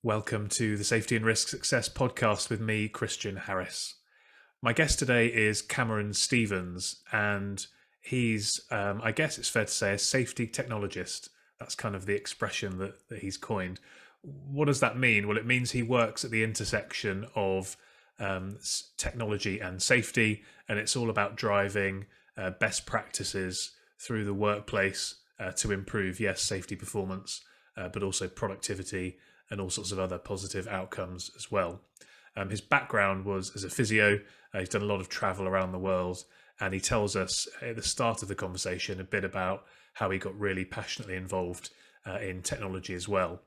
Welcome to the Safety and Risk Success podcast with me, Christian Harris. My guest today is Cameron Stevens, and he's, I guess it's fair to say, a safety technologist. That's kind of the expression that he's coined. What does that mean? Well, it means he works at the intersection of technology and safety, and it's all about driving best practices through the workplace to improve, yes, safety performance, but also productivity and all sorts of other positive outcomes as well. His background was as a physio. He's done a lot of travel around the world, and he tells us at the start of the conversation a bit about how he got really passionately involved in technology as well.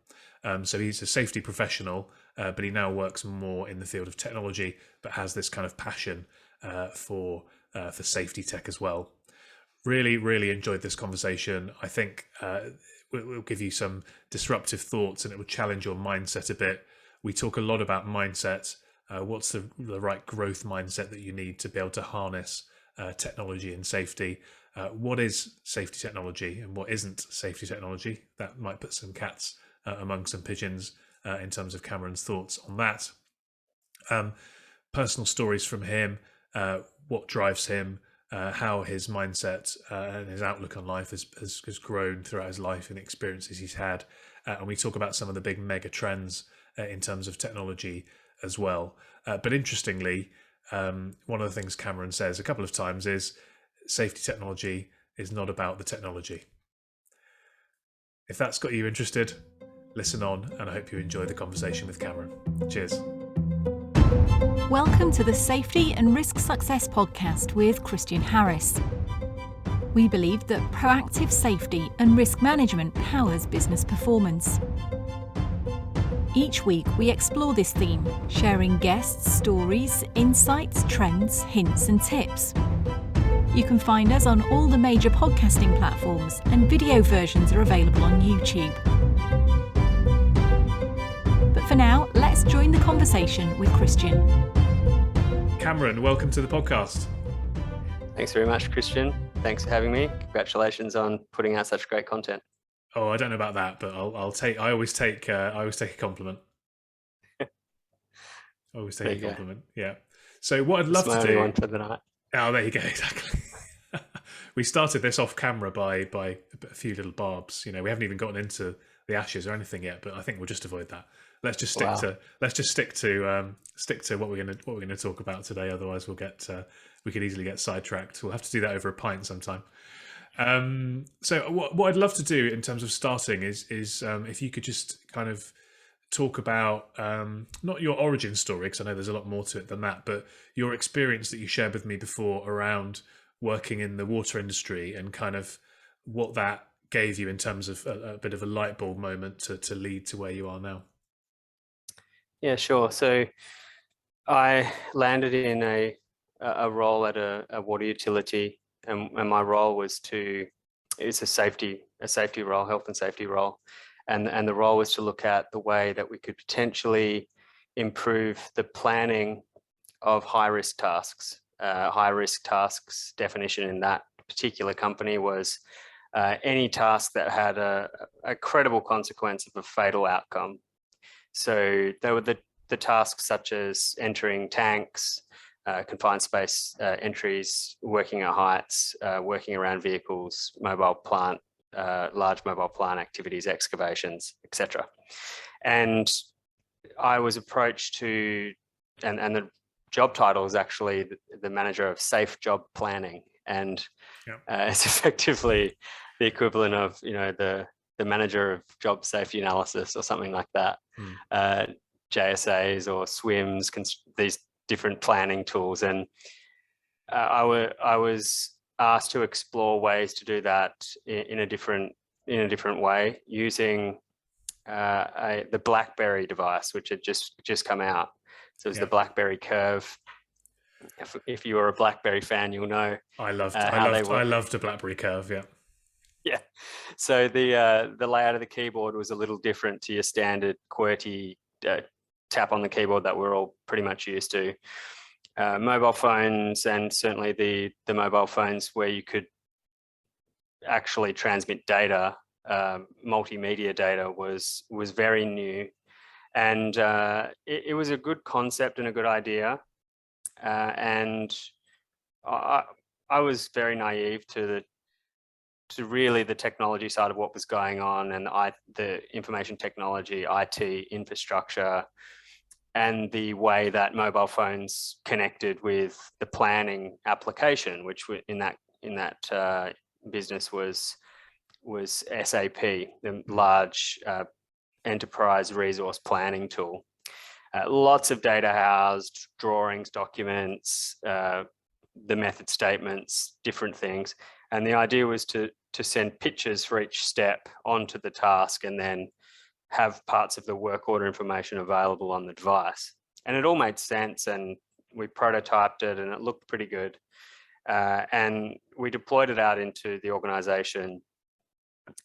So he's a safety professional, but he now works more in the field of technology, but has this kind of passion for safety tech as well. Really enjoyed this conversation. I think we'll give you some disruptive thoughts, and it will challenge your mindset a bit. We talk a lot about mindset. What's the right growth mindset that you need to be able to harness technology and safety? What is safety technology and what isn't safety technology? That might put some cats among some pigeons in terms of Cameron's thoughts on that. Personal stories from him, what drives him, how his mindset and his outlook on life has grown throughout his life and experiences he's had. And we talk about some of the big mega trends in terms of technology as well. But interestingly, one of the things Cameron says a couple of times is safety technology is not about the technology. If that's got you interested, listen on, and I hope you enjoy the conversation with Cameron. Cheers. Welcome to the Safety and Risk Success podcast with Christian Harris. We believe that proactive safety and risk management powers business performance. Each week we explore this theme, sharing guests, stories, insights, trends, hints and tips. You can find us on all the major podcasting platforms, and video versions are available on YouTube. But for now, let's join the conversation with Christian. Cameron, welcome to the podcast. Thanks very much, Christian. Thanks for having me. Congratulations on putting out such great content. Oh, I don't know about that, but I always take a compliment. I always take a compliment. Yeah. So what I'd love to do. One for the night. Oh, there you go. Exactly. We started this off camera by a few little barbs. You know, we haven't even gotten into the ashes or anything yet, but I think we'll just avoid that. Let's just stick to what we're gonna talk about today. Otherwise, we could easily get sidetracked. We'll have to do that over a pint sometime. So what I'd love to do in terms of starting is if you could just kind of talk about not your origin story, because I know there's a lot more to it than that, but your experience that you shared with me before around working in the water industry and kind of what that gave you in terms of a bit of a light bulb moment to lead to where you are now. Yeah, sure. So I landed in a role at a water utility, and my role was it's a safety role, health and safety role. And the role was to look at the way that we could potentially improve the planning of high-risk tasks. High-risk tasks definition in that particular company was any task that had a credible consequence of a fatal outcome. So there were the tasks such as entering tanks, confined space entries, working at heights, working around vehicles, mobile plant, large mobile plant activities, excavations, etc. And I was approached to, and the job title is actually the manager of safe job planning, and it's effectively the equivalent of the manager of job safety analysis or something like that. JSAs or SWIMs, these different planning tools, and I was asked to explore ways to do that in a different way using the BlackBerry device, which had just come out. So it was the BlackBerry Curve. If you are a BlackBerry fan, you'll know. I loved a BlackBerry Curve. Yeah. Yeah. So the layout of the keyboard was a little different to your standard QWERTY tap on the keyboard that we're all pretty much used to. Mobile phones, and certainly the mobile phones where you could actually transmit data, multimedia data was very new, And it was a good concept and a good idea. And I was very naive to really the technology side of what was going on, and the information technology, IT infrastructure, and the way that mobile phones connected with the planning application, which in that business was SAP, the large enterprise resource planning tool. Lots of data housed, drawings, documents, the method statements, different things. And the idea was to send pictures for each step onto the task and then have parts of the work order information available on the device. And it all made sense, and we prototyped it and it looked pretty good. And we deployed it out into the organization,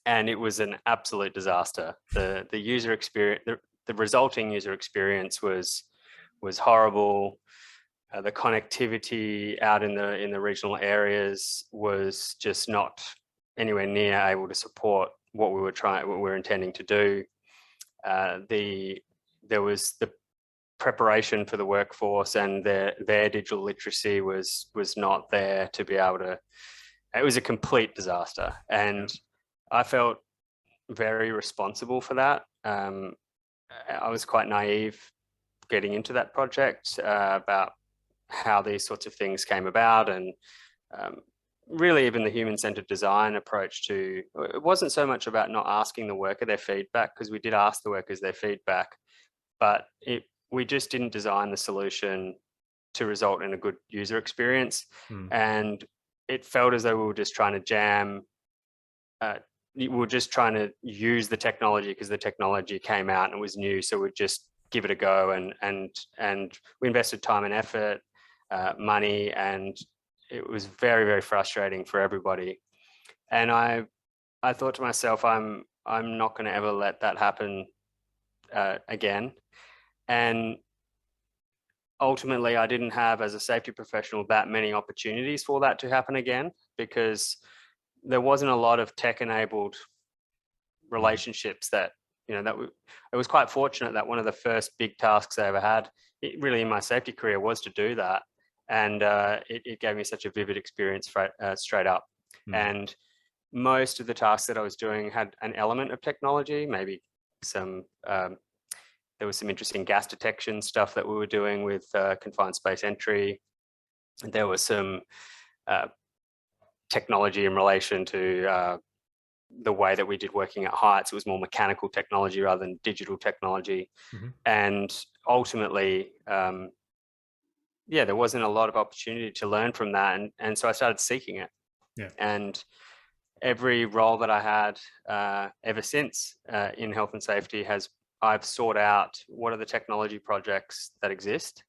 and it was an absolute disaster. The user experience, the resulting user experience was horrible. The connectivity out in the regional areas was just not anywhere near able to support what we were intending to do. There was the preparation for the workforce, and their digital literacy was not there to be able to. It was a complete disaster, and I felt very responsible for that. I was quite naive getting into that project about how these sorts of things came about, and really even the human-centered design approach to it wasn't so much about not asking the worker their feedback, because we did ask the workers their feedback, but we just didn't design the solution to result in a good user experience. And it felt as though we were just trying to jam we were just trying to use the technology because the technology came out and it was new, so we'd just give it a go, and we invested time and effort, money, and it was very, very frustrating for everybody. And I thought to myself, I'm not going to ever let that happen again. And ultimately, I didn't have, as a safety professional, that many opportunities for that to happen again, because there wasn't a lot of tech-enabled relationships that, it was quite fortunate that one of the first big tasks I ever had, really in my safety career, was to do that. And it gave me such a vivid experience straight up. And most of the tasks that I was doing had an element of technology, maybe some, there was some interesting gas detection stuff that we were doing with confined space entry. There was some technology in relation to the way that we did working at heights. It was more mechanical technology rather than digital technology. And ultimately, there wasn't a lot of opportunity to learn from that. And so I started seeking it. And every role that I had ever since in health and safety I've sought out what are the technology projects that exist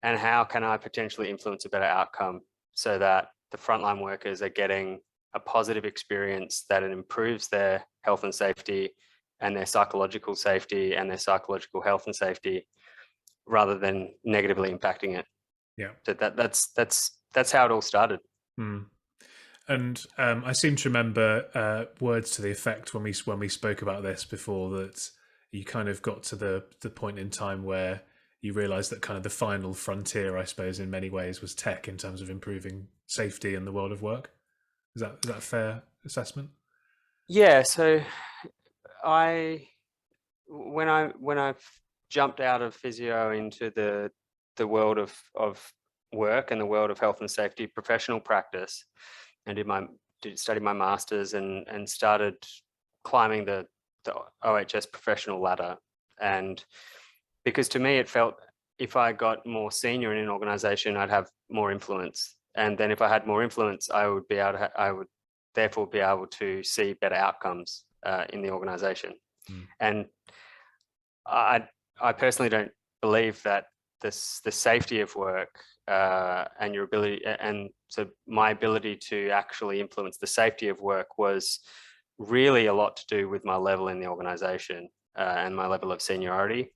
and how can I potentially influence a better outcome so that the frontline workers are getting a positive experience, that it improves their health and safety and their psychological safety and their psychological health and safety, rather than negatively impacting it. That's how it all started. And I seem to remember words to the effect when we spoke about this before, that you kind of got to the point in time where you realized that kind of the final frontier, I suppose, in many ways, was tech in terms of improving safety in the world of work. Is that a fair assessment? Yeah. So when I jumped out of physio into the world of work and the world of health and safety professional practice, and studied my master's and started climbing the OHS professional ladder. And because to me it felt, if I got more senior in an organization, I'd have more influence, and then if I had more influence, I would therefore be able to see better outcomes in the organization. And I personally don't believe that the safety of work and your ability, and so my ability to actually influence the safety of work was really a lot to do with my level in the organization and my level of seniority.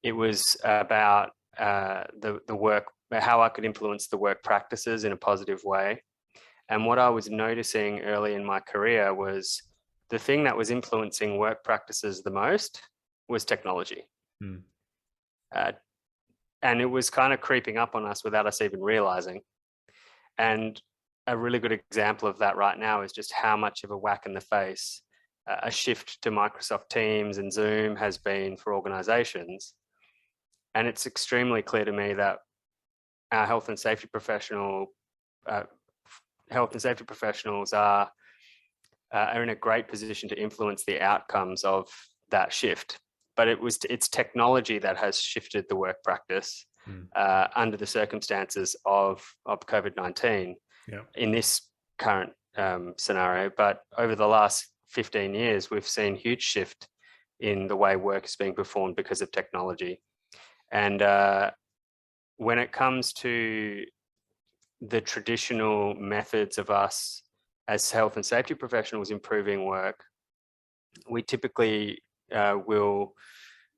It was about the work, how I could influence the work practices in a positive way. And what I was noticing early in my career was the thing that was influencing work practices the most was technology. Mm. And it was kind of creeping up on us without us even realizing. And a really good example of that right now is just how much of a whack in the face a shift to Microsoft Teams and Zoom has been for organizations. And it's extremely clear to me that our health and safety professionals are in a great position to influence the outcomes of that shift. But it's technology that has shifted the work practice under the circumstances of COVID-19 in this current scenario. But over the last 15 years, we've seen huge shift in the way work is being performed because of technology. And when it comes to the traditional methods of us as health and safety professionals improving work, we typically will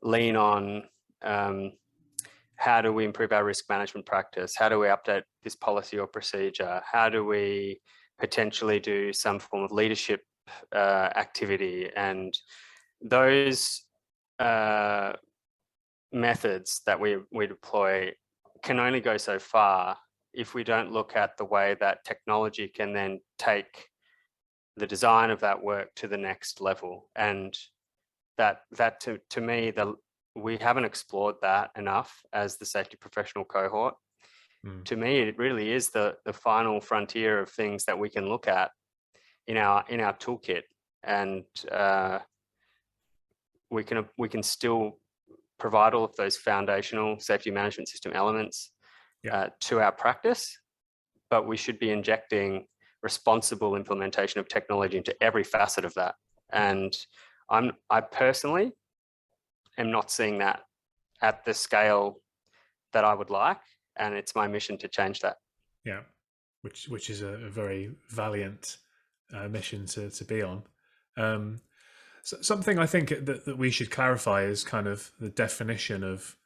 lean on how do we improve our risk management practice? How do we update this policy or procedure? How do we potentially do some form of leadership activity? And those methods that we deploy can only go so far if we don't look at the way that technology can then take the design of that work to the next level. And that to me, we haven't explored that enough as the safety professional cohort. To me, it really is the final frontier of things that we can look at in our toolkit, and we can still provide all of those foundational safety management system elements to our practice, but we should be injecting responsible implementation of technology into every facet of that. And I personally am not seeing that at the scale that I would like, and it's my mission to change that. Yeah, which is a very valiant mission to be on. So something I think that we should clarify is kind of the definition of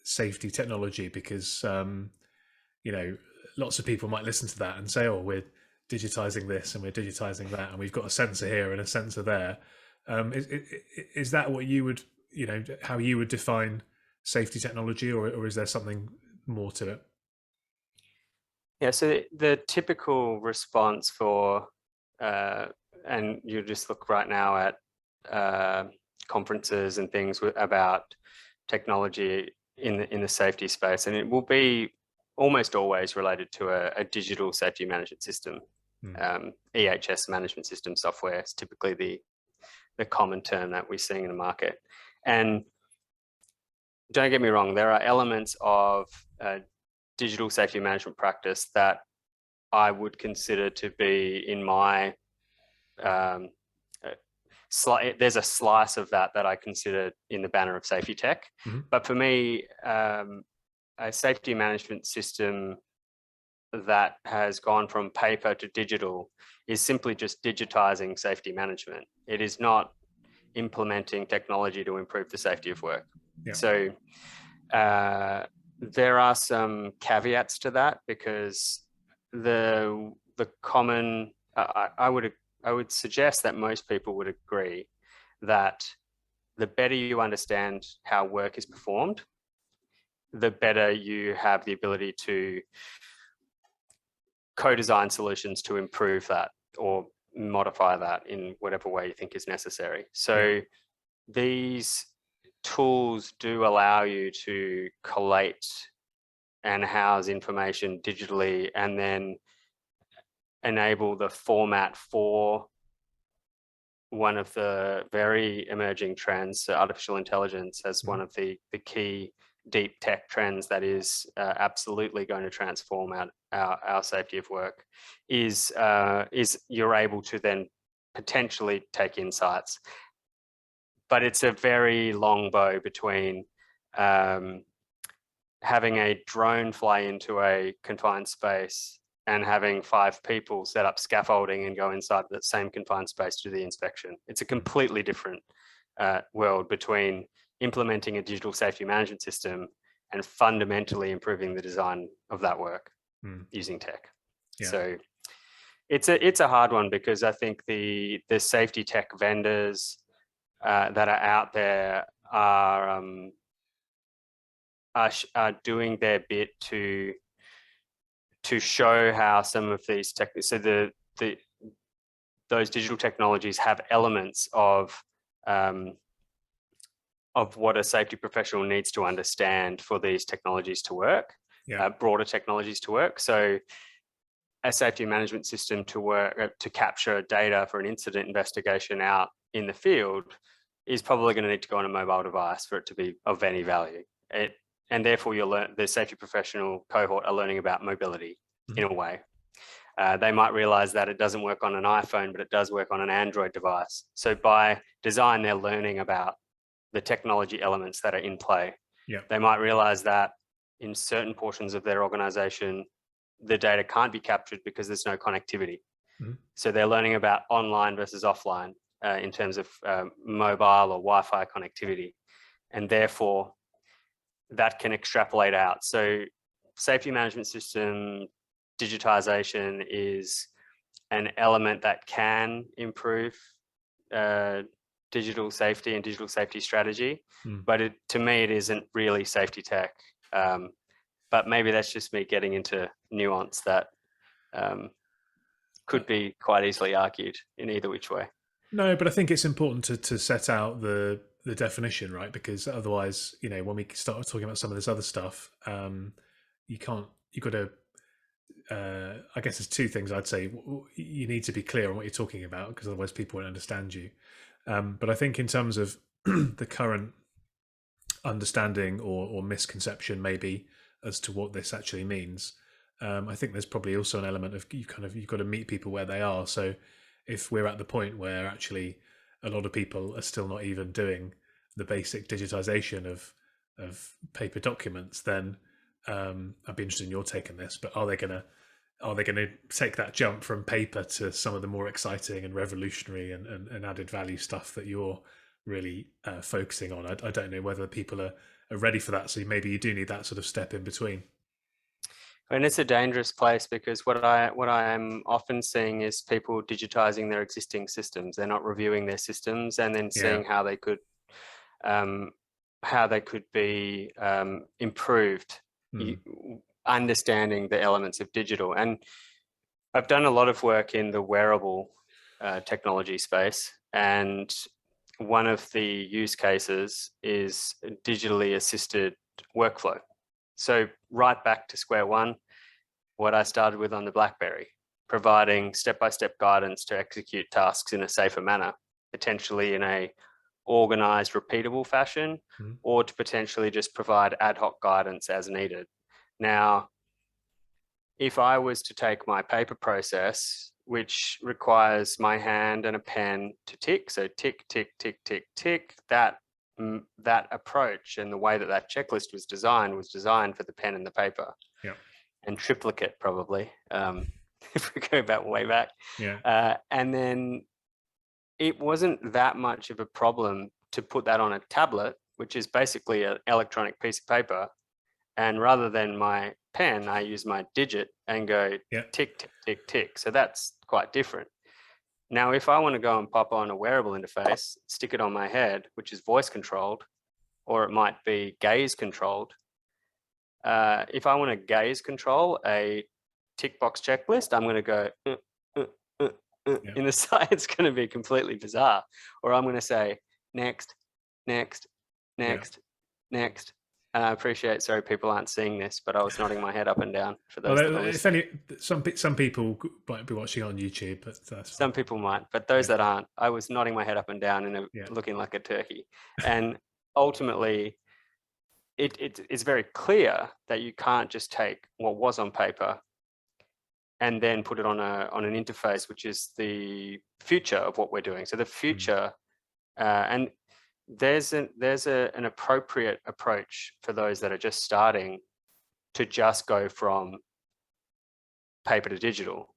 safety technology, because lots of people might listen to that and say, "Oh, we're digitizing this and we're digitizing that, and we've got a sensor here and a sensor there." Is that what you would, how you would define safety technology, or is there something more to it? Yeah, so the typical response for, and you just look right now at conferences and things about technology in the safety space, and it will be almost always related to a digital safety management system. EHS management system software is typically the common term that we're seeing in the market. And don't get me wrong, there are elements of digital safety management practice that I would consider to be in my there's a slice of that I consider in the banner of safety tech. But for me, a safety management system that has gone from paper to digital is simply just digitizing safety management. It is not implementing technology to improve the safety of work. So there are some caveats to that, because the common, I would suggest that most people would agree that the better you understand how work is performed, the better you have the ability to co-design solutions to improve that or modify that in whatever way you think is necessary. So these tools do allow you to collate and house information digitally, and then enable the format for one of the very emerging trends, so artificial intelligence as one of the key deep tech trends that is absolutely going to transform our safety of work, is you're able to then potentially take insights. But it's a very long bow between having a drone fly into a confined space and having 5 people set up scaffolding and go inside that same confined space to do the inspection. It's a completely different world between implementing a digital safety management system and fundamentally improving the design of that work using tech. So it's a hard one, because I think the safety tech vendors that are out there are doing their bit to show how some of these those digital technologies have elements of what a safety professional needs to understand for these technologies to work, broader technologies to work. So a safety management system to work, to capture data for an incident investigation out in the field is probably going to need to go on a mobile device for it to be of any value. And therefore you'll learn, the safety professional cohort are learning about mobility in a way. They might realize that it doesn't work on an iPhone, but it does work on an Android device. So by design, they're learning about the technology elements that are in play. They might realize that in certain portions of their organization, the data can't be captured because there's no connectivity. So they're learning about online versus offline in terms of mobile or Wi-Fi connectivity. And therefore, that can extrapolate out. So safety management system digitization is an element that can improve digital safety and digital safety strategy, but to me, it isn't really safety tech. But maybe that's just me getting into nuance that could be quite easily argued in either which way. No, but I think it's important to set out the definition, right? Because otherwise, when we start talking about some of this other stuff, you've got to, I guess there's two things I'd say. You need to be clear on what you're talking about, because otherwise people won't understand you. But I think in terms of the current understanding or misconception maybe as to what this actually means, I think there's probably also an element of you've got to meet people where they are. So if we're at the point where actually a lot of people are still not even doing the basic digitization of paper documents, then I'd be interested in your take on this. But are they going to take that jump from paper to some of the more exciting and revolutionary and added value stuff that you're really focusing on? I don't know whether people are ready for that. So maybe you do need that sort of step in between. And it's a dangerous place, because what I am often seeing is people digitizing their existing systems. They're not reviewing their systems and then seeing how they could be improved, understanding the elements of digital. And I've done a lot of work in the wearable technology space, and one of the use cases is digitally assisted workflow. So right back to square one, what I started with on the BlackBerry, providing step-by-step guidance to execute tasks in a safer manner, potentially in a organized, repeatable fashion, or to potentially just provide ad hoc guidance as needed. Now, if I was to take my paper process, which requires my hand and a pen to tick, so tick, tick, tick, tick, tick, that approach and the way that checklist was designed for the pen and the paper, and triplicate probably, if we go back way back. And then it wasn't that much of a problem to put that on a tablet, which is basically an electronic piece of paper. And rather than my pen, I use my digit and go tick, tick, tick, tick. So that's quite different. Now, if I want to go and pop on a wearable interface, stick it on my head, which is voice controlled, or it might be gaze controlled. If I want to gaze control a tick box checklist, I'm going to go in the side. It's going to be completely bizarre. Or I'm going to say next, next, next, next. And I appreciate, sorry, people aren't seeing this, but I was nodding my head up and down for those that are listening. Some people might be watching on YouTube, but some people might, but those that aren't, I was nodding my head up and down and looking like a turkey. And ultimately, it's very clear that you can't just take what was on paper and then put it on an interface, which is the future of what we're doing. So the future, and there's an appropriate approach for those that are just starting to just go from paper to digital.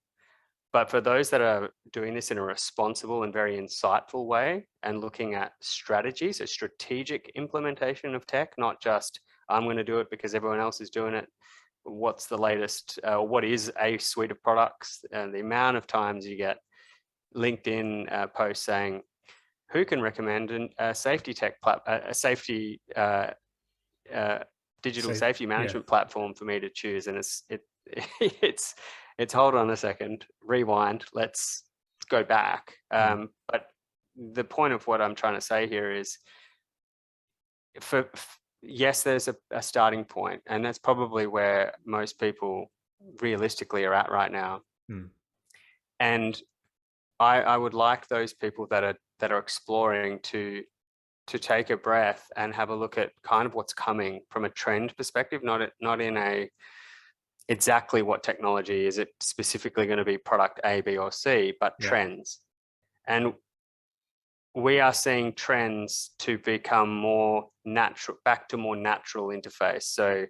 But for those that are doing this in a responsible and very insightful way and looking at strategies, a strategic implementation of tech, not just I'm going to do it because everyone else is doing it. What's the latest? What is a suite of products? And the amount of times you get LinkedIn posts saying, who can recommend a safety tech a safety digital safety management platform for me to choose? And it's hold on a second, rewind, let's go back. But the point of what I'm trying to say here is, yes, there's a starting point, and that's probably where most people realistically are at right now. And I would like those people that are exploring to take a breath and have a look at kind of what's coming from a trend perspective, not in a exactly what technology is it specifically going to be, product A, B, or C, but trends. And we are seeing trends to become more natural, back to more natural interface. So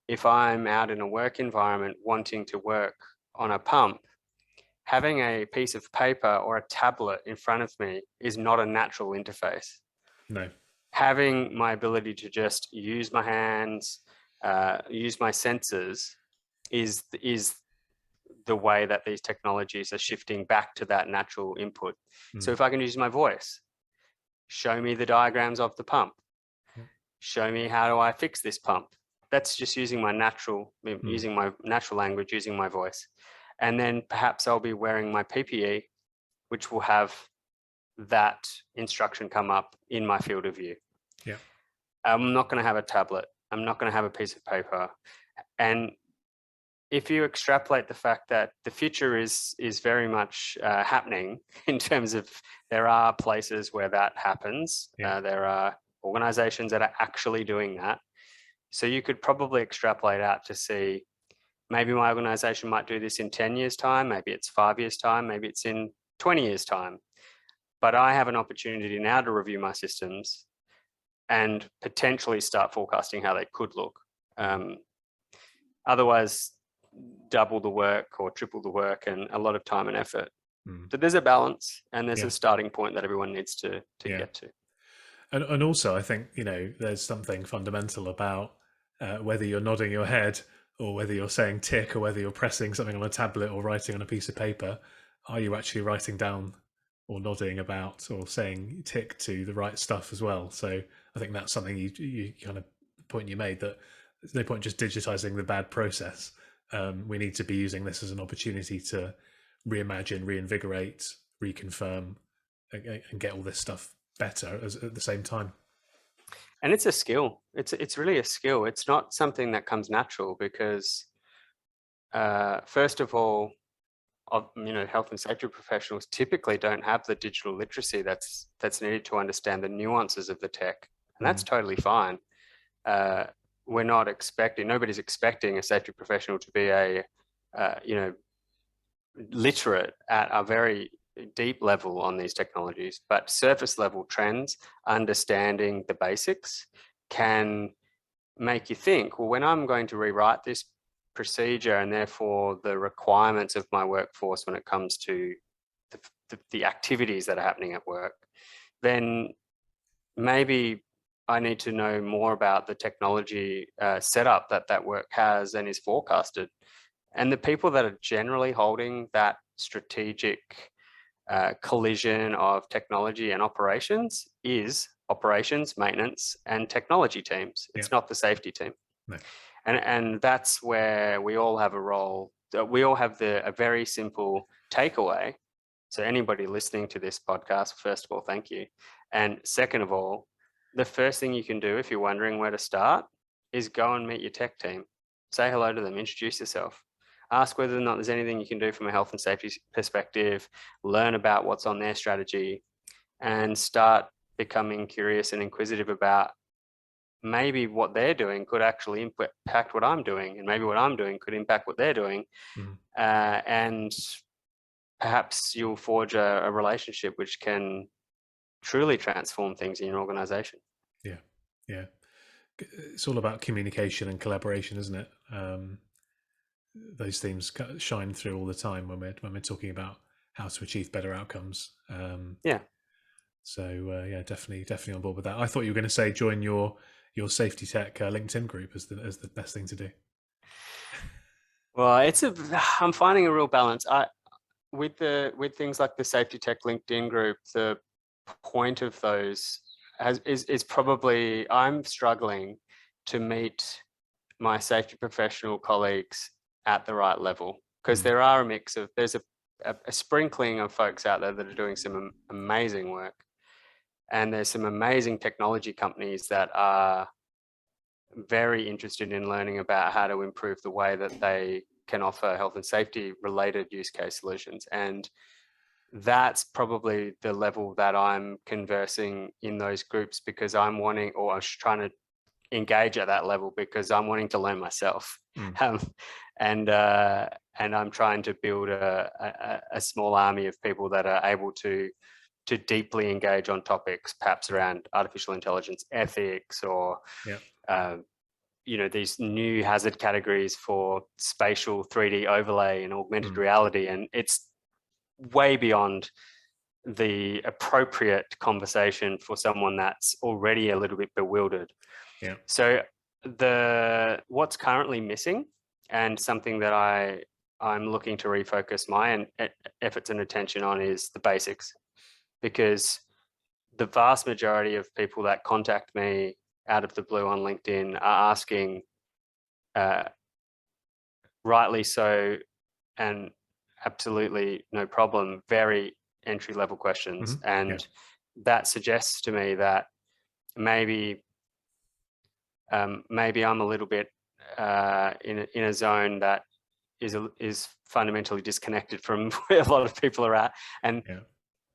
if I'm out in a work environment wanting to work on a pump, having a piece of paper or a tablet in front of me is not a natural interface. No. Having my ability to just use my hands, use my senses is the way that these technologies are shifting back to that natural input. So if I can use my voice, show me the diagrams of the pump, show me how do I fix this pump. That's just using my natural, using my natural language, using my voice. And then perhaps I'll be wearing my PPE, which will have that instruction come up in my field of view. Yeah. I'm not going to have a tablet. I'm not going to have a piece of paper. And if you extrapolate the fact that the future is very much happening in terms of there are places where that happens, there are organizations that are actually doing that. So you could probably extrapolate out to see, maybe my organization might do this in 10 years' time, maybe it's 5 years' time, maybe it's in 20 years' time. But I have an opportunity now to review my systems and potentially start forecasting how they could look. Otherwise, double the work or triple the work and a lot of time and effort. So there's a balance, and there's a starting point that everyone needs to get to. And also, I think, there's something fundamental about whether you're nodding your head or whether you're saying tick or whether you're pressing something on a tablet or writing on a piece of paper. Are you actually writing down or nodding about or saying tick to the right stuff as well? So I think that's something you kind of point you made, that there's no point just digitizing the bad process. We need to be using this as an opportunity to reimagine, reinvigorate, reconfirm, and get all this stuff better at the same time. And it's a skill. It's really a skill. It's not something that comes natural because, first of all, health and safety professionals typically don't have the digital literacy that's needed to understand the nuances of the tech, and that's totally fine. We're not expecting, nobody's expecting a safety professional to be literate at a very deep level on these technologies, but surface level trends, understanding the basics, can make you think, well, when I'm going to rewrite this procedure and therefore the requirements of my workforce when it comes to the activities that are happening at work, then maybe I need to know more about the technology setup that work has and is forecasted. And the people that are generally holding that strategic collision of technology and operations is operations, maintenance, and technology teams. It's not the safety team. No. And that's where we all have a role. We all have a very simple takeaway. So anybody listening to this podcast, first of all, thank you. And second of all, the first thing you can do if you're wondering where to start is go and meet your tech team. Say hello to them, introduce yourself. Ask whether or not there's anything you can do from a health and safety perspective, learn about what's on their strategy, and start becoming curious and inquisitive about maybe what they're doing could actually impact what I'm doing, and maybe what I'm doing could impact what they're doing. And perhaps you'll forge a relationship which can truly transform things in your organization. Yeah. It's all about communication and collaboration, isn't it? Those themes shine through all the time when we're talking about how to achieve better outcomes. So definitely on board with that. I thought you were going to say join your safety tech LinkedIn group as the best thing to do. Well, I'm finding a real balance. With things like the safety tech LinkedIn group, point of those is probably, I'm struggling to meet my safety professional colleagues at the right level, because there are a mix of, there's a sprinkling of folks out there that are doing some amazing work, and there's some amazing technology companies that are very interested in learning about how to improve the way that they can offer health and safety related use case solutions. And that's probably the level that I'm conversing in those groups, because I'm wanting, or I'm trying to engage at that level because I'm wanting to learn myself. And I'm trying to build a small army of people that are able to deeply engage on topics, perhaps around artificial intelligence ethics, or these new hazard categories for spatial 3D overlay and augmented reality. And it's way beyond the appropriate conversation for someone that's already a little bit bewildered. So what's currently missing, and something that I'm looking to refocus my efforts and attention on, is the basics. Because the vast majority of people that contact me out of the blue on LinkedIn are asking, rightly so, and absolutely no problem, very entry-level questions. And that suggests to me that maybe I'm a little bit in a zone that is fundamentally disconnected from where a lot of people are at, and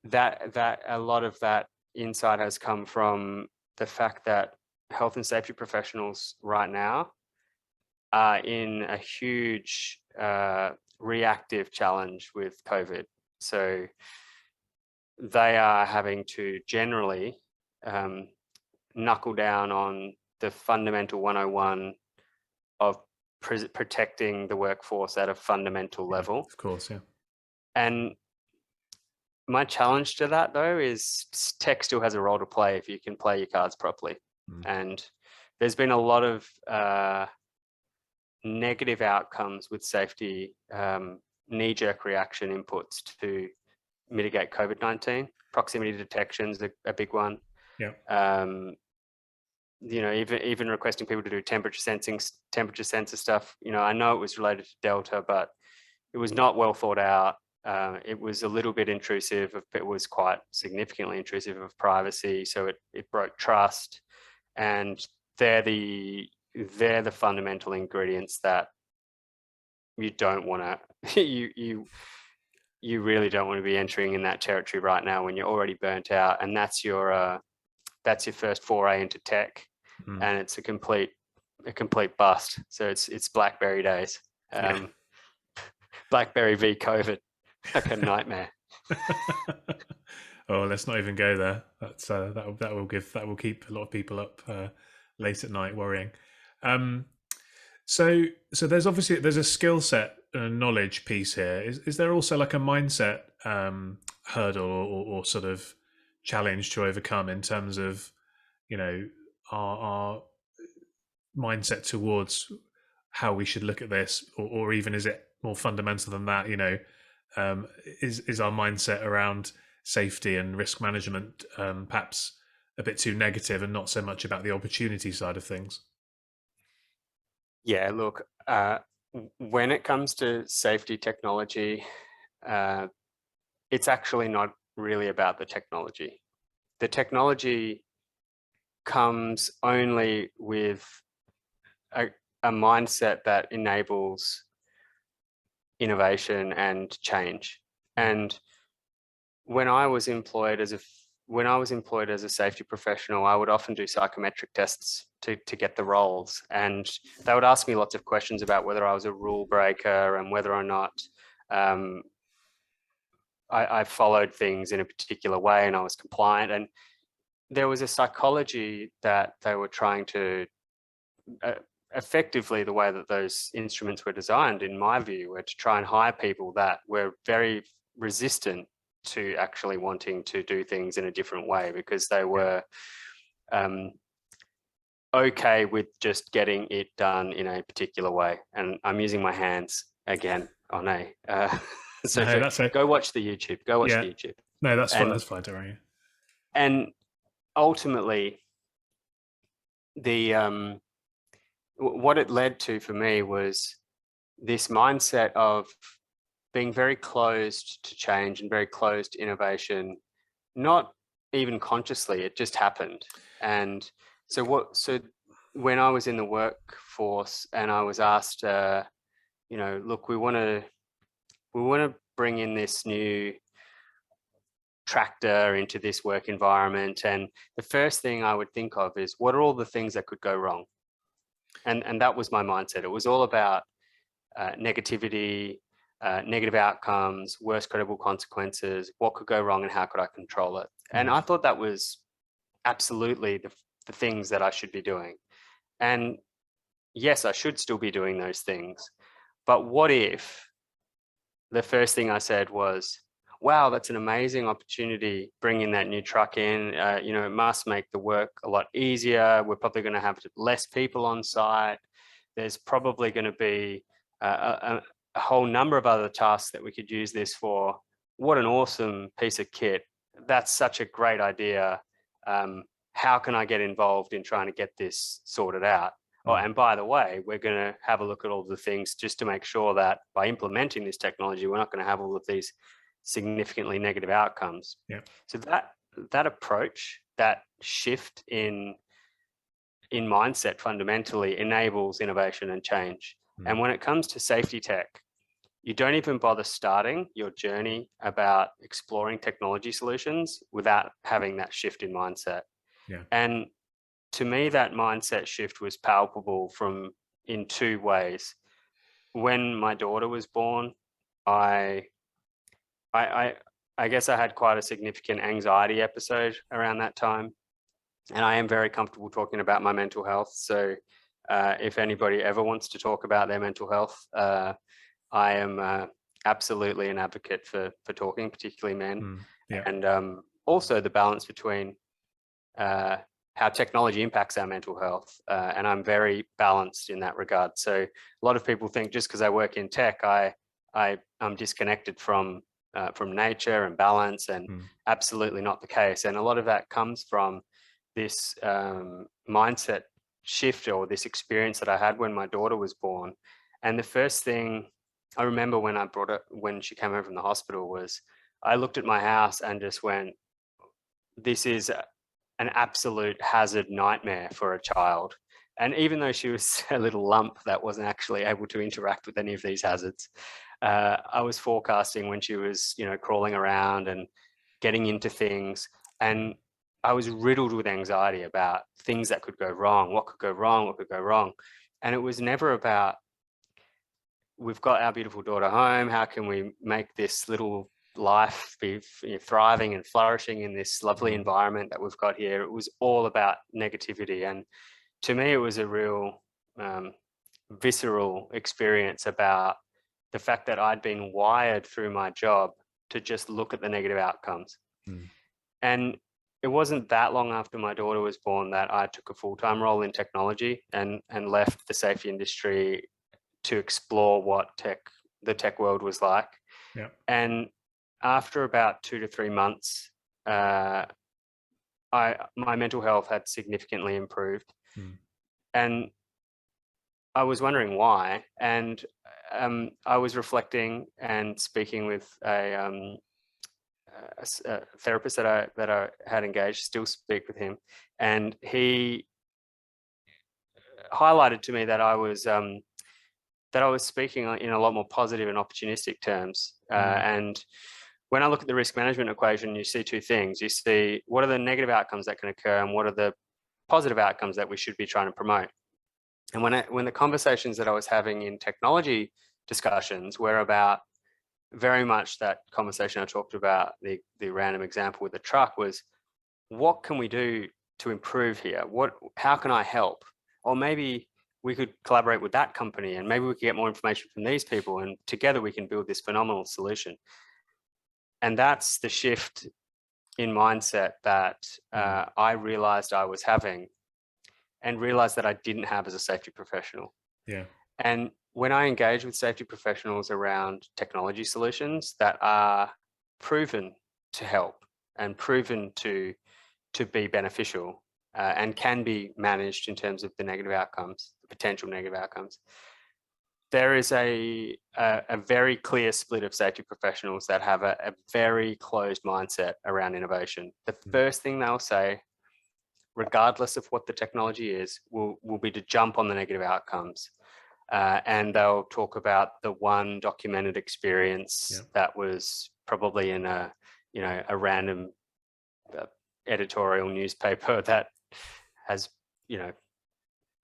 that a lot of that insight has come from the fact that health and safety professionals right now are in a huge reactive challenge with COVID. So they are having to generally knuckle down on the fundamental 101 of protecting the workforce at a fundamental level. Of course, And my challenge to that, though, is tech still has a role to play if you can play your cards properly. And there's been a lot of negative outcomes with safety, knee-jerk reaction inputs to mitigate COVID-19. Proximity detection is a big one. Even requesting people to do temperature sensor stuff. I know it was related to Delta, but it was not well thought out. It was a little bit intrusive. It was quite significantly intrusive of privacy, so it broke trust. And they're the fundamental ingredients that you don't want to you really don't want to be entering in that territory right now when you're already burnt out, and that's your first foray into tech, and it's a complete bust. So it's BlackBerry days. BlackBerry v COVID, like a nightmare. Oh, let's not even go there. That's that will keep a lot of people up late at night worrying. So there's a skill set and knowledge piece here. Is there also like a mindset hurdle or sort of challenge to overcome in terms of our mindset towards how we should look at this, or even is it more fundamental than that? Is our mindset around safety and risk management perhaps a bit too negative and not so much about the opportunity side of things? Yeah, look, when it comes to safety technology, it's actually not really about the technology. The technology comes only with a mindset that enables innovation and change. And when I was employed as a safety professional, I would often do psychometric tests to get the roles, and they would ask me lots of questions about whether I was a rule breaker and whether or not I followed things in a particular way and I was compliant. And there was a psychology that they were trying to effectively, the way that those instruments were designed, in my view, were to try and hire people that were very resistant to actually wanting to do things in a different way, because they were okay with just getting it done in a particular way. And I'm using my hands again on go watch the YouTube. Go watch the YouTube. No, that's fine. That's fine. Don't worry. And ultimately, what it led to for me was this mindset of being very closed to change and very closed to innovation, not even consciously, it just happened. And so when I was in the workforce and I was asked, look, we want to bring in this new tractor into this work environment, and the first thing I would think of is, what are all the things that could go wrong? And that was my mindset. It was all about negativity, negative outcomes, worst credible consequences, what could go wrong and how could I control it? And I thought that was absolutely the things that I should be doing. And yes, I should still be doing those things. But what if the first thing I said was, wow, that's an amazing opportunity bringing that new truck in. It must make the work a lot easier. We're probably going to have less people on site. There's probably going to be a whole number of other tasks that we could use this for. What an awesome piece of kit. That's such a great idea. How can I get involved in trying to get this sorted out? Oh, and by the way, we're going to have a look at all the things just to make sure that by implementing this technology, we're not going to have all of these significantly negative outcomes. Yeah. So that approach, that shift in mindset fundamentally enables innovation and change. And when it comes to safety tech, you don't even bother starting your journey about exploring technology solutions without having that shift in mindset. Yeah. And to me, that mindset shift was palpable in two ways. When my daughter was born, I guess I had quite a significant anxiety episode around that time. And I am very comfortable talking about my mental health. So if anybody ever wants to talk about their mental health, I am absolutely an advocate for talking, particularly men. Yeah. And also the balance between how technology impacts our mental health. And I'm very balanced in that regard. So a lot of people think just because I work in tech, I'm disconnected from nature and balance, and absolutely not the case. And a lot of that comes from this mindset shift, or this experience that I had when my daughter was born. And the first thing I remember when she came home from the hospital was, I looked at my house and just went, this is an absolute hazard nightmare for a child. And even though she was a little lump that wasn't actually able to interact with any of these hazards, I was forecasting when she was, crawling around and getting into things. And I was riddled with anxiety about things that could go wrong, what could go wrong, what could go wrong. And it was never about, we've got our beautiful daughter home, how can we make this little life be thriving and flourishing in this lovely environment that we've got here. It was all about negativity. And to me, it was a real visceral experience about the fact that I'd been wired through my job to just look at the negative outcomes. And it wasn't that long after my daughter was born that I took a full-time role in technology and left the safety industry to explore what the tech world was like. Yeah. And after about 2 to 3 months, my mental health had significantly improved. And I was wondering why. And I was reflecting and speaking with a therapist that I had engaged, still speak with him. And he highlighted to me that I was speaking in a lot more positive and opportunistic terms. And when I look at the risk management equation, you see two things. You see what are the negative outcomes that can occur and what are the positive outcomes that we should be trying to promote. And when the conversations that I was having in technology discussions were about very much that conversation I talked about, the random example with the truck, was what can we do to improve here? How can I help? Or maybe we could collaborate with that company and maybe we could get more information from these people and together we can build this phenomenal solution. And that's the shift in mindset that I realized I was having and realized that I didn't have as a safety professional. Yeah. And when I engage with safety professionals around technology solutions that are proven to help and proven to to be beneficial and can be managed in terms of the negative outcomes, the potential negative outcomes. There is a very clear split of safety professionals that have a very closed mindset around innovation. The first thing they'll say, regardless of what the technology is, will be to jump on the negative outcomes. And they'll talk about the one documented experience that was probably in a random editorial newspaper that has,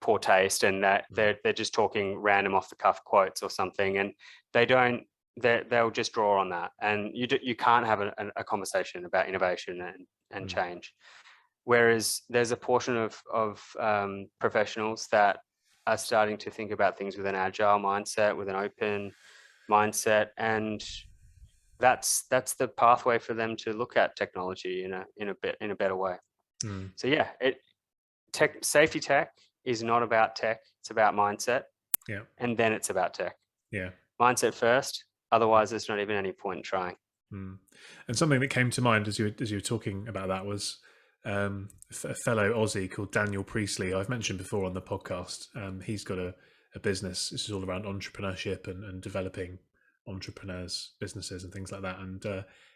poor taste, and that they're just talking random off the cuff quotes or something, and they'll just draw on that, and you can't have a conversation about innovation and change. Whereas there's a portion of professionals that are starting to think about things with an agile mindset, with an open mindset, and that's the pathway for them to look at technology in a better way. So yeah, safety tech is not about tech, it's about mindset. And then it's about tech. Mindset first, otherwise there's not even any point in trying. And something that came to mind as you were talking about that was a fellow Aussie called Daniel Priestley. I've mentioned before on the podcast. He's got a business. This is all around entrepreneurship and developing entrepreneurs' businesses and things like that. And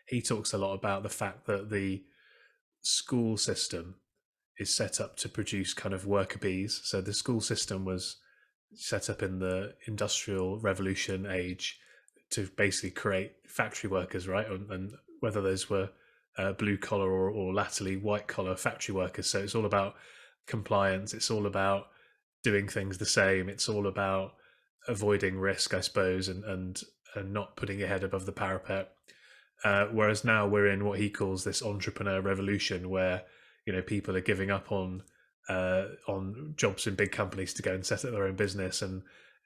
he talks a lot about the fact that the school system is set up to produce kind of worker bees. So the school system was set up in the Industrial Revolution age to basically create factory workers, right? And whether those were blue collar or latterly white collar factory workers. So it's all about compliance. It's all about doing things the same. It's all about avoiding risk, I suppose, and not putting your head above the parapet. Whereas now we're in what he calls this entrepreneur revolution, where people are giving up on jobs in big companies to go and set up their own business. And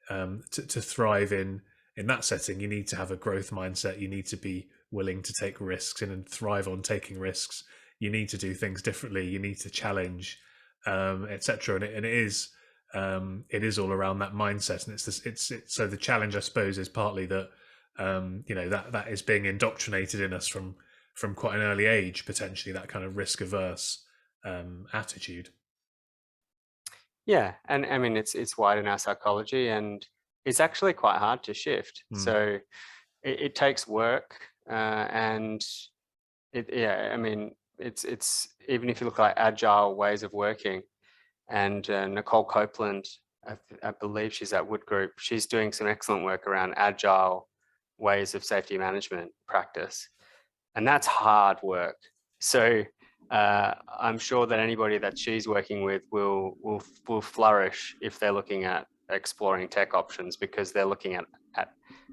to thrive in that setting, you need to have a growth mindset. You need to be willing to take risks and thrive on taking risks. You need to do things differently. You need to challenge, etc. And it is all around that mindset. And so the challenge, I suppose, is partly that that is being indoctrinated in us from quite an early age, potentially, that kind of risk-averse attitude. Yeah, and I mean it's wide in our psychology, and it's actually quite hard to shift. So it takes work, and it's even if you look at agile ways of working, and Nicole Copeland, I believe she's at Wood Group, she's doing some excellent work around agile ways of safety management practice, and that's hard work. So I'm sure that anybody that she's working with will flourish if they're looking at exploring tech options, because they're looking at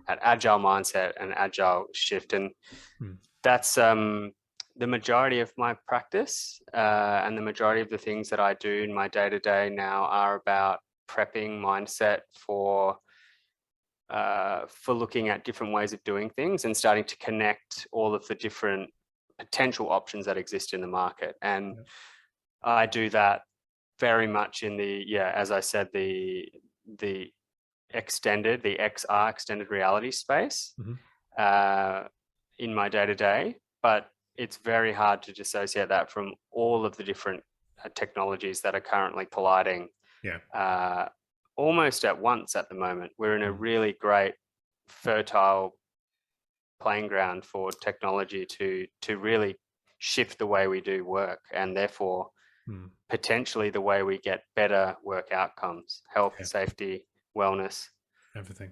agile mindset and agile shift. And that's the majority of my practice, and the majority of the things that I do in my day-to-day now are about prepping mindset for looking at different ways of doing things and starting to connect all of the different potential options that exist in the market. And I do that very much in as I said, the XR, extended reality space in my day-to-day, but it's very hard to dissociate that from all of the different technologies that are currently colliding almost at once at the moment. We're in a really great, fertile playing ground for technology to really shift the way we do work, and therefore potentially the way we get better work outcomes, health, safety, wellness, everything.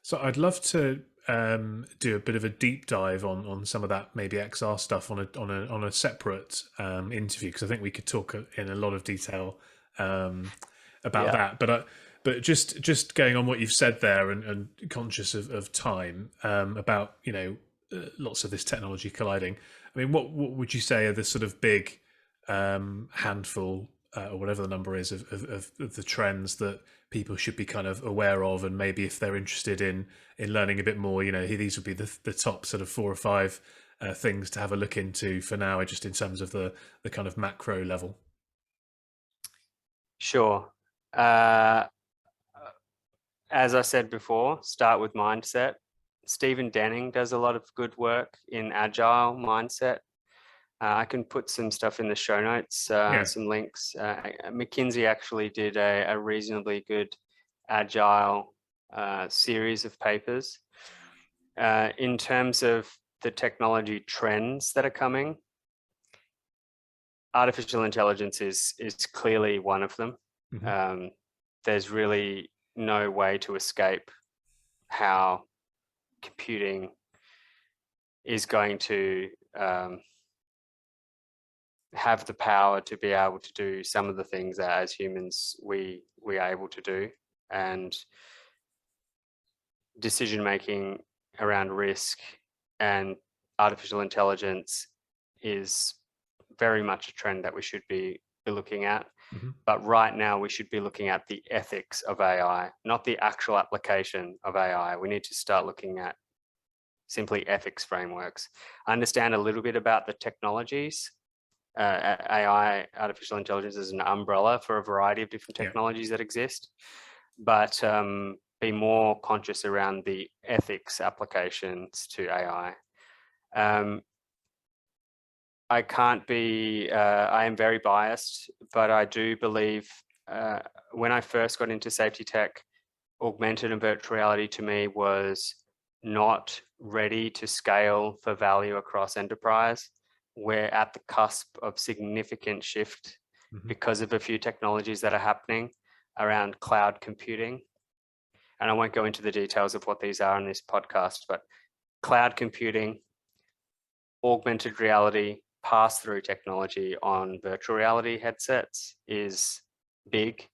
So I'd love to do a bit of a deep dive on some of that, maybe XR stuff on a separate interview, because I think we could talk in a lot of detail about that. But just going on what you've said there, and conscious of time, about lots of this technology colliding. I mean, what would you say are the sort of big handful or whatever the number is of the trends that people should be kind of aware of, and maybe if they're interested in learning a bit more, these would be the top sort of 4 or 5 things to have a look into for now, just in terms of the kind of macro level. Sure. As I said before, start with mindset. Stephen Denning does a lot of good work in agile mindset. I can put some stuff in the show notes, Yeah. some links. McKinsey actually did a reasonably good agile series of papers. In terms of the technology trends that are coming, artificial intelligence is clearly one of them. There's really no way to escape how computing is going to have the power to be able to do some of the things that as humans we are able to do, and decision making around risk and artificial intelligence is very much a trend that we should be looking at. But right now we should be looking at the ethics of AI, not the actual application of AI. We need to start looking at simply ethics frameworks. I understand a little bit about the technologies. AI, artificial intelligence, is an umbrella for a variety of different technologies that exist, but be more conscious around the ethics applications to AI. I can't be, I am very biased, but I do believe when I first got into safety tech, augmented and virtual reality to me was not ready to scale for value across enterprise. We're at the cusp of significant shift because of a few technologies that are happening around cloud computing. And I won't go into the details of what these are in this podcast, but cloud computing, augmented reality, pass-through technology on virtual reality headsets is big.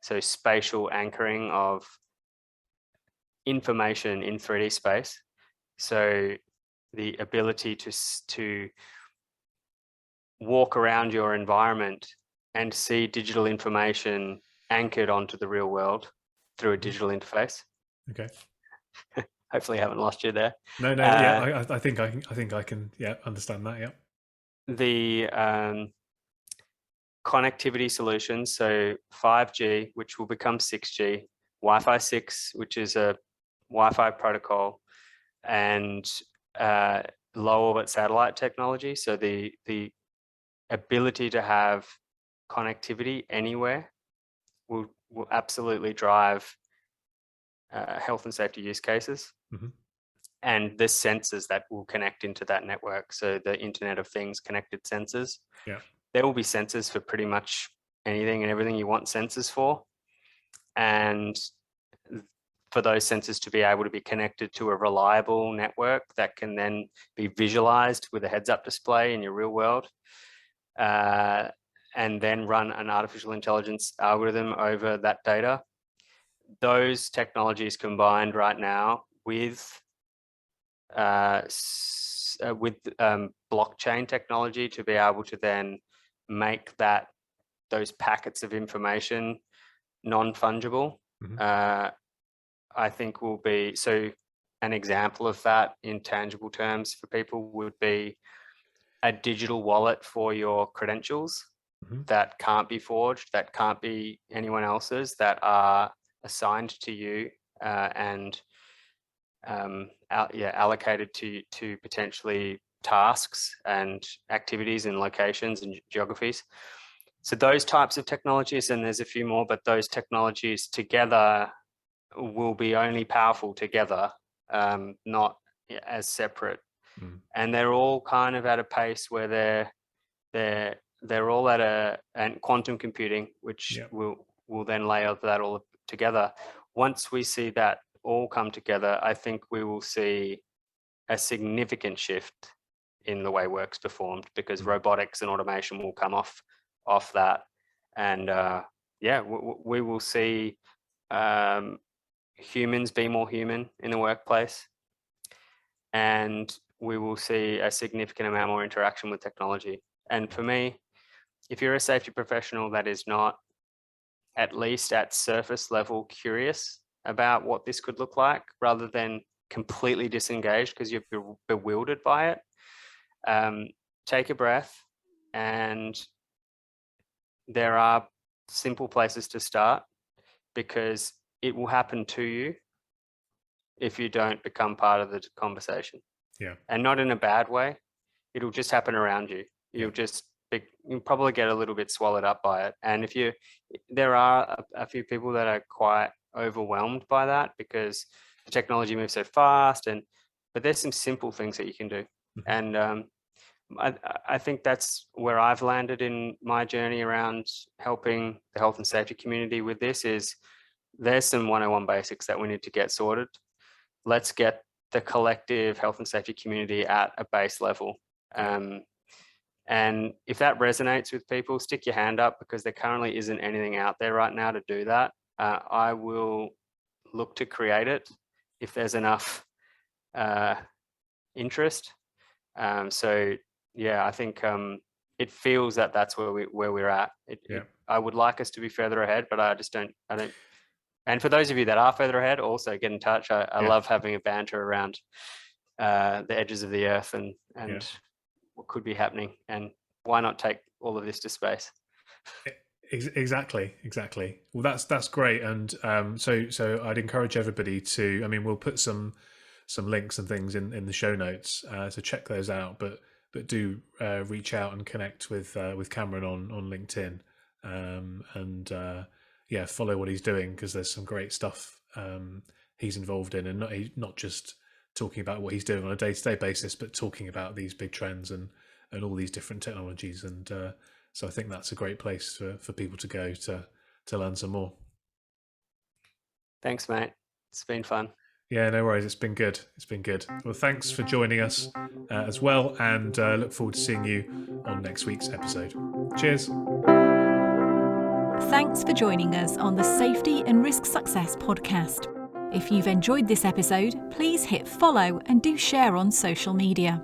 So spatial anchoring of information in 3D space. So the ability to walk around your environment and see digital information anchored onto the real world through a digital interface. Okay. Hopefully I haven't lost you there. No, yeah, I think I can, yeah, understand that. Yeah. The connectivity solutions, so 5G, which will become 6G, Wi-Fi 6, which is a Wi-Fi protocol, and low orbit satellite technology. So the ability to have connectivity anywhere will absolutely drive health and safety use cases. And the sensors that will connect into that network. So the Internet of Things connected sensors. Yeah. There will be sensors for pretty much anything and everything you want sensors for. And for those sensors to be able to be connected to a reliable network that can then be visualized with a heads-up display in your real world, and then run an artificial intelligence algorithm over that data. Those technologies combined right now with blockchain technology to be able to then make those packets of information non-fungible, I think will be, so an example of that in tangible terms for people would be a digital wallet for your credentials that can't be forged, that can't be anyone else's, that are assigned to you and allocated to potentially tasks and activities and locations and geographies. So those types of technologies, and there's a few more, but those technologies together will be only powerful together, not as separate. And they're all kind of at a pace where they're all at and quantum computing, which will then layer that all together. Once we see that all come together, I think we will see a significant shift in the way work's performed, because robotics and automation will come off that, and we will see humans be more human in the workplace, and we will see a significant amount more interaction with technology. And for me, if you're a safety professional that is not at least at surface level curious about what this could look like, rather than completely disengaged because you're bewildered by it, take a breath. And there are simple places to start, because it will happen to you if you don't become part of the conversation. Yeah. And not in a bad way. It'll just happen around you. You'll probably get a little bit swallowed up by it. And there are a few people that are quite overwhelmed by that because the technology moves so fast, but there's some simple things that you can do. And I think that's where I've landed in my journey around helping the health and safety community with this. Is there's some 101 basics that we need to get sorted. Let's get the collective health and safety community at a base level. And if that resonates with people, stick your hand up, because there currently isn't anything out there right now to do that. I will look to create it if there's enough interest. So yeah, I think it feels that that's where we're at. I would like us to be further ahead, but I don't. And for those of you that are further ahead, also get in touch. I love having a banter around the edges of the earth and what could be happening, and why not take all of this to space? Exactly. Well, that's great. And so I'd encourage everybody to. I mean, we'll put some links and things in the show notes, so check those out. But do reach out and connect with Cameron on LinkedIn, and follow what he's doing, because there's some great stuff he's involved in, and not just talking about what he's doing on a day-to-day basis, but talking about these big trends and all these different technologies. And so I think that's a great place for people to go to learn some more. Thanks, mate. It's been fun. Yeah, no worries. It's been good. Well, thanks for joining us as well, and look forward to seeing you on next week's episode. Cheers. Thanks for joining us on the Safety and Risk Success podcast. If you've enjoyed this episode, please hit follow and do share on social media.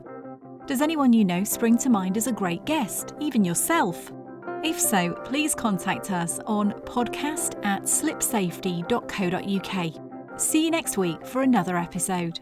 Does anyone you know spring to mind as a great guest, even yourself? If so, please contact us on podcast@slipsafety.co.uk. See you next week for another episode.